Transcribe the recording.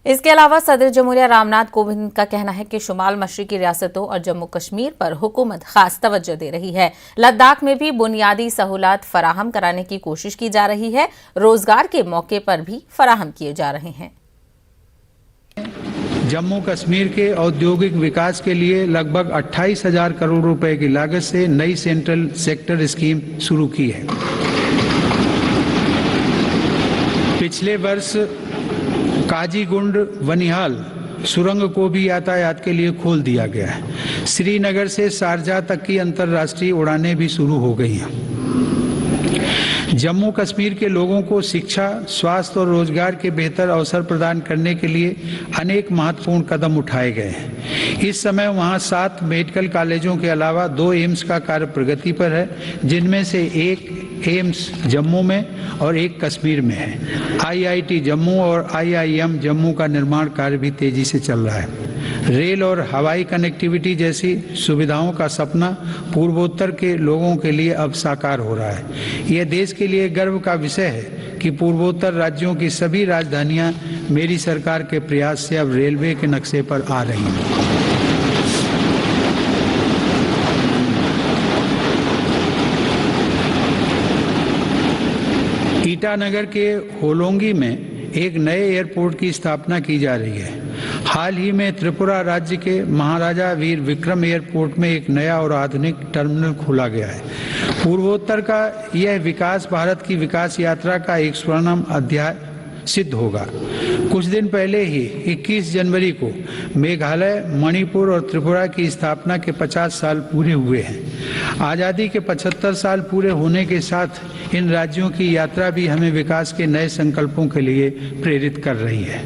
इसके अलावा सदर जमहूरिया रामनाथ कोविंद का कहना है कि शुमाल मशरिकी रियासतों और जम्मू कश्मीर पर हुकूमत खास तवज्जो दे रही है। लद्दाख में भी बुनियादी सहूलत फराहम कराने की कोशिश की जा रही है। रोजगार के मौके पर भी फराहम किए जा रहे हैं। जम्मू कश्मीर के औद्योगिक विकास के लिए लगभग 28,000 करोड़ रुपए की लागत से नई सेंट्रल सेक्टर स्कीम शुरू की है। पिछले वर्ष काजीगुंड वनिहाल सुरंग को भी यातायात के लिए खोल दिया गया है। श्रीनगर से शारजाह तक की अंतर्राष्ट्रीय उड़ानें भी शुरू हो गई हैं। जम्मू कश्मीर के लोगों को शिक्षा, स्वास्थ्य और रोजगार के बेहतर अवसर प्रदान करने के लिए अनेक महत्वपूर्ण कदम उठाए गए हैं। इस समय वहां 7 मेडिकल कॉलेजों के अलावा 2 एम्स का कार्य प्रगति पर है, जिनमें से एक एम्स जम्मू में और एक कश्मीर में है। IIT जम्मू और IIM जम्मू का निर्माण कार्य भी तेजी से चल रहा है। रेल और हवाई कनेक्टिविटी जैसी सुविधाओं का सपना पूर्वोत्तर के लोगों के लिए अब साकार हो रहा है। यह देश के लिए गर्व का विषय है कि पूर्वोत्तर राज्यों की सभी राजधानियां मेरी सरकार के प्रयास से अब रेलवे के नक्शे पर आ रही हैं। ईटानगर के होलोंगी में एक नए एयरपोर्ट की स्थापना की जा रही है। हाल ही में त्रिपुरा राज्य के महाराजा वीर विक्रम एयरपोर्ट में एक नया और आधुनिक टर्मिनल खोला गया है। पूर्वोत्तर का यह विकास भारत की विकास यात्रा का एक स्वर्णिम अध्याय सिद्ध होगा। कुछ दिन पहले ही 21 जनवरी को मेघालय, मणिपुर और त्रिपुरा की स्थापना के 50 साल पूरे हुए हैं। आज़ादी के 75 साल पूरे होने के साथ इन राज्यों की यात्रा भी हमें विकास के नए संकल्पों के लिए प्रेरित कर रही है।